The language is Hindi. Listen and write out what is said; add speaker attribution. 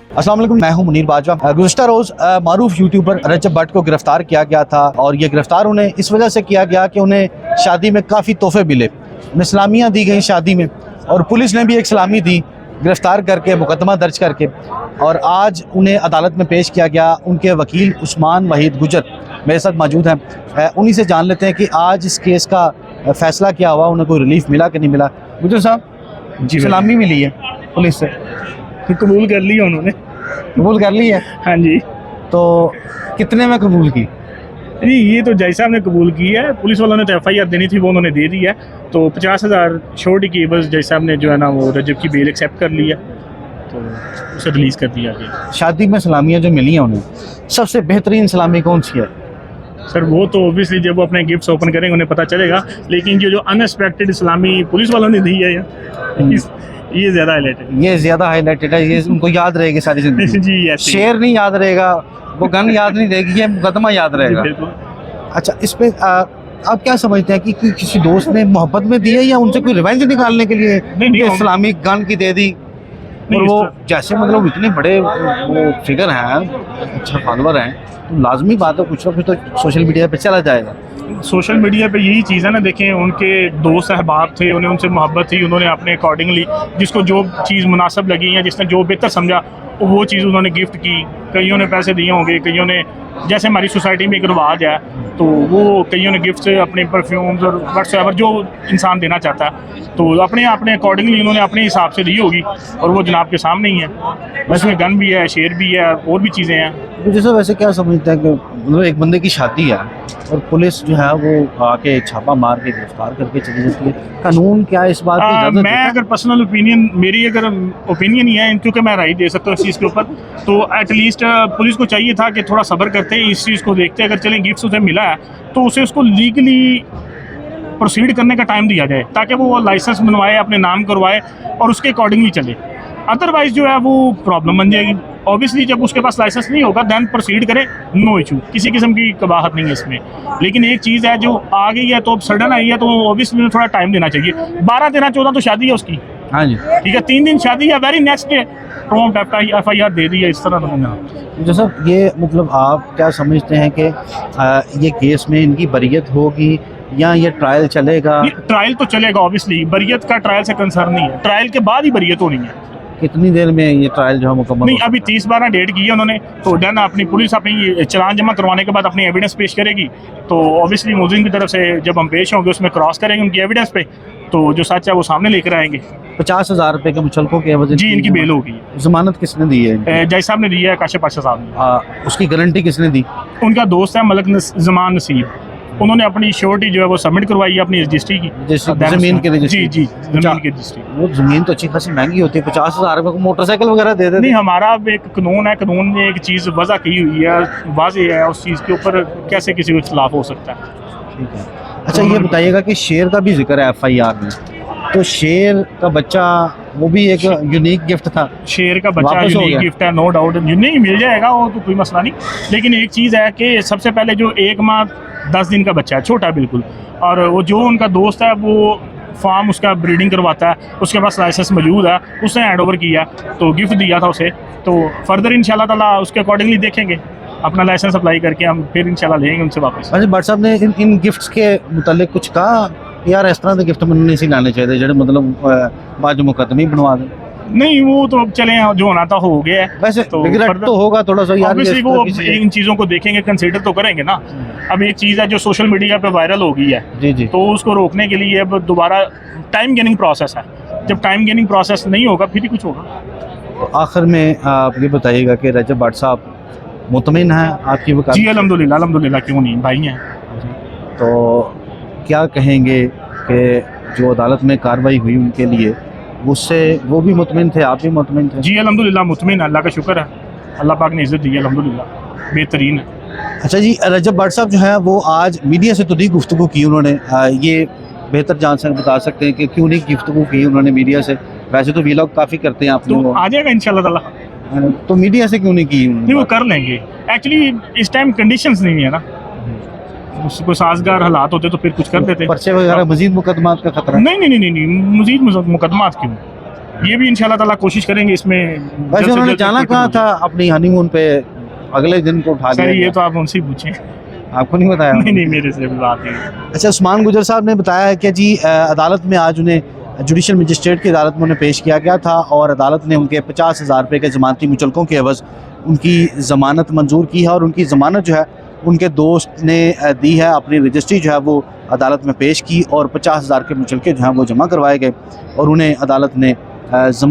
Speaker 1: अस्सलाम वालेकुम, मैं हूं मुनीर बाजवा। गुज़श्ता रोज़ मारूफ यूट्यूबर रजब भट्ट को गिरफ्तार किया गया था और ये गिरफ्तार उन्हें इस वजह से किया गया कि उन्हें शादी में काफ़ी तोहफे मिले, उन्हें सलामियाँ दी गई शादी में और पुलिस ने भी एक सलामी दी गिरफ्तार करके, मुकदमा दर्ज करके, और आज उन्हें अदालत में पेश किया गया। उनके वकील उस्मान वहीद गुजर मेरे साथ मौजूद हैं, उन्हीं से जान लेते हैं कि आज इस केस का फ़ैसला क्या हुआ, उन्हें कोई रिलीफ मिला कि नहीं मिला। गुजर साहब जी, सलामी मिली है पुलिस से,
Speaker 2: कबूल कर लिया उन्होंने।
Speaker 1: कबूल कर ली है?
Speaker 2: हाँ जी।
Speaker 1: तो कितने में कबूल की?
Speaker 2: नहीं, ये तो जज साहब ने कबूल की है। पुलिस वालों ने तो FIR देनी थी, वो उन्होंने दे दी है। तो 50,000 छोड़ की बस जज साहब ने जो है ना वो रजब की बेल एक्सेप्ट कर लिया, तो उसे रिलीज़ कर दिया गया।
Speaker 1: शादी में सलामियाँ जो मिली हैं उन्हें, सबसे बेहतरीन सलामी कौन सी है?
Speaker 2: सर वो तो ऑब्वियसली जब वो अपने गिफ्ट्स ओपन करेंगे उन्हें पता चलेगा, लेकिन जो अनएक्सपेक्टेड इस्लामी पुलिस वालों ने दी है ये ज़्यादा हाईलाइटेड,
Speaker 1: ये ज़्यादा हाईलाइटेड है, ये उनको याद रहेगी सारी जिंदगी।
Speaker 2: जी,
Speaker 1: शेर नहीं याद रहेगा, वो गन याद नहीं रहेगी, ये मुकदमा याद रहेगा। अच्छा, इस पे आप क्या समझते हैं कि किसी दोस्त ने मोहब्बत में दी है या उनसे कोई रिवेंज निकालने के लिए इस्लामिक गन की दे दी? और वो जैसे मतलब इतने बड़े वो फिगर हैं, अच्छा फॉलोअर हैं, तो लाजमी बात है कुछ ना कुछ तो सोशल मीडिया पे चला जाएगा।
Speaker 2: सोशल मीडिया पे यही चीज़ है ना, देखें उनके दोस्त अहबाब थे, उन्हें उनसे मोहब्बत थी, उन्होंने अपने अकॉर्डिंगली जिसको जो चीज़ मुनासिब लगी या जिसने जो बेहतर समझा वो चीज़ उन्होंने गिफ्ट की। कईयों ने पैसे दिए होंगे, कईयों ने, जैसे हमारी सोसाइटी में एक रिवाज है तो वो कईयों ने गिफ्ट अपने परफ्यूम्स और व्हाट्सएवर जो इंसान देना चाहता है तो अपने अकॉर्डिंगली उन्होंने अपने हिसाब से दी होगी, और वो जनाब के सामने ही है। उसमें गन भी है, शेर भी है, और भी चीज़ें हैं।
Speaker 1: तो जैसे वैसे क्या समझते हैं कि मतलब एक बंदे की शादी है और पुलिस जो है वो आके छापा मार के गिरफ्तार करके चली जाती है, कानून क्या है इस बात की इजाज़त देता है?
Speaker 2: मैं अगर पर्सनल ओपिनियन, मेरी अगर ओपिनियन ही है, क्योंकि मैं राय दे सकता हूँ इस चीज़ के ऊपर, तो एटलीस्ट पुलिस को चाहिए था कि थोड़ा सब्र करते इस चीज़ को देखते, अगर चलें गिफ्ट उसे मिला है तो उसे उसको लीगली प्रोसीड करने का टाइम दिया जाए, ताकि वो लाइसेंस बनवाए, अपने नाम करवाए और उसके अकॉर्डिंगली चले। अदरवाइज जो है वो प्रॉब्लम बन जाएगी। ऑब्वियसली जब उसके पास लाइसेंस नहीं होगा दैन प्रोसीड करे, नो इशू, किसी किस्म की कबाहत नहीं है इसमें। लेकिन एक चीज़ है जो आ गई है तो अब सडन आई है तो ऑब्वियसली थोड़ा टाइम देना चाहिए। 12, 13, 14 तो शादी है उसकी,
Speaker 1: हाँ जी
Speaker 2: ठीक है, 3 दिन शादी है, very next day prompt FIR दे दी है, इस तरह तो।
Speaker 1: जैसा ये मतलब आप क्या समझते हैं कि ये केस में इनकी बरियत होगी या ये ट्रायल चलेगा?
Speaker 2: ट्रायल तो चलेगा ऑब्वियसली, बरियत का ट्रायल से कंसर्न नहीं है, ट्रायल के बाद ही बरियत होनी है।
Speaker 1: कितनी देर में ये ट्रायल जो है मुकम्मल?
Speaker 2: नहीं, अभी 30-12 डेट की है उन्होंने, तो डन अपनी पुलिस अपनी चालान जमा करवाने के बाद अपनी एविडेंस पेश करेगी, तो ऑब्वियसली मुलजिम की तरफ से जब हम पेश होंगे उसमें क्रॉस करेंगे उनकी एविडेंस पे, तो जो सच है वो सामने लेकर आएंगे।
Speaker 1: 50,000 रुपये के मुचलकों के एवज
Speaker 2: जी इनकी बेल होगी।
Speaker 1: जमानत किसने दी है?
Speaker 2: जज साहब ने दी है, काशिफ पाशा साहब ने।
Speaker 1: उसकी गारंटी किसने दी?
Speaker 2: उनका दोस्त है मलक जमान नसीब, उन्होंने अपनी श्योरिटी जो है वो सबमिट करवाई है अपनी रजिस्ट्री की,
Speaker 1: जमीन के रजिस्ट्री।
Speaker 2: जी जमीन की रजिस्ट्री।
Speaker 1: वो जमीन तो अच्छी खासी महंगी होती है, 50,000 रुपये को मोटरसाइकिल वगैरह दे देते?
Speaker 2: नहीं, हमारा एक कानून है, कानून ने एक चीज़ वजह की हुई है, वाज़ेह है, उस चीज़ के ऊपर कैसे किसी को खिलाफ हो सकता है।
Speaker 1: ठीक है। अच्छा, ये बताइएगा कि शेर का भी जिक्र है FIR में, तो शेर का बच्चा वो भी एक यूनिक गिफ्ट था।
Speaker 2: शेर का बच्चा यूनिक गिफ्ट है, नो डाउट, नहीं मिल जाएगा वो तो कोई मसला नहीं। लेकिन एक चीज़ है कि सबसे पहले जो 1 माह 10 दिन का बच्चा है, छोटा है बिल्कुल, और वो जो उनका दोस्त है वो फार्म उसका ब्रीडिंग करवाता है, उसके पास लाइसेंस मौजूद है, उसने हैंड ओवर किया तो गिफ्ट दिया था उसे, तो फर्दर इंशाल्लाह ताला उसके अकॉर्डिंगली देखेंगे, अपना लाइसेंस अप्लाई करके हम फिर इंशाल्लाह लेंगे उनसे वापस।
Speaker 1: अच्छा, भट्ट साहब ने इन गिफ्ट्स के मुतालिक कुछ कहा यार इस तरह के गिफ्ट मैंने नहीं लाने चाहिए जो मतलब बाद मुकदमे बनवा दें?
Speaker 2: नहीं, वो तो चले जो होना था हो गया है।
Speaker 1: वैसे तो रिग्रेट तो होगा थोड़ा सा यार,
Speaker 2: ऑब्वियसली वो इन चीज़ों को देखेंगे, कंसीडर तो करेंगे ना। अब एक चीज़ है जो सोशल मीडिया पे वायरल हो गई है, जी जी, तो उसको रोकने के लिए अब दोबारा टाइम गेनिंग प्रोसेस है, जब टाइम गेनिंग प्रोसेस नहीं होगा फिर ही कुछ होगा।
Speaker 1: तो आखिर में आप ये बताइएगा कि रजब भट्ट साहब मुतमिन है आपकी वकालत? जी
Speaker 2: अल्हम्दुलिल्लाह, क्यों नहीं, भाई हैं।
Speaker 1: तो क्या कहेंगे कि जो अदालत में कार्रवाई हुई उनके लिए, उससे वो भी मुतमिन थे, आप भी मुतमिन थे?
Speaker 2: जी अल्हम्दुलिल्लाह मुतमिन, अल्लाह का शुक्र है, अल्लाह पाक ने इज़्ज़त दी है, अल्हम्दुलिल्लाह बेहतरीन है।
Speaker 1: अच्छा जी, रजब भट्ट साहब जो है वो आज मीडिया से तो दी गुफ्तगू की उन्होंने, ये बेहतर जान से बता सकते हैं कि क्यों नहीं गुफ्तगू की उन्होंने मीडिया से? वैसे तो व्लॉग काफ़ी करते हैं आप लोग,
Speaker 2: तो आ जाएगा इंशाल्लाह ताला,
Speaker 1: तो मीडिया से क्यों नहीं की?
Speaker 2: नहीं, वो कर लेंगे, एक्चुअली इस टाइम कंडीशंस नहीं है ना, उसको साजगार हालात होते तो फिर कुछ कर देते।
Speaker 1: पर्चे वगैरह मजीद मुकदमात का खतरा?
Speaker 2: नहीं, मजीद मुकदमात क्यों, ये भी इंशाल्लाह ताला कोशिश करेंगे इसमें।
Speaker 1: वैसे
Speaker 2: जल्द से
Speaker 1: उन्होंने
Speaker 2: जल्द
Speaker 1: जाना
Speaker 2: कोर्ट
Speaker 1: कहाँ
Speaker 2: में
Speaker 1: था अपनी हनीमून पे, अगले दिन को उठा
Speaker 2: सर
Speaker 1: लिया
Speaker 2: ये
Speaker 1: गया।
Speaker 2: तो आप उनसे ही पूछें।
Speaker 1: आपको नहीं बताया?
Speaker 2: नहीं नहीं, मेरे से बात नहीं।
Speaker 1: अच्छा, उस्मान गुजर साहब ने बताया है कि जी अदालत में आज उन्हें जुडिशल मजिस्ट्रेट की अदालत में उन्हें पेश किया गया था और अदालत ने उनके 50,000 रुपये के ज़मानती मुचलकों के एवज़ उनकी ज़मानत मंजूर की है और उनकी ज़मानत जो है उनके दोस्त ने दी है, अपनी रजिस्ट्री जो है वो अदालत में पेश की और 50,000 के मुचलके जो हैं वो जमा करवाए गए और उन्हें अदालत ने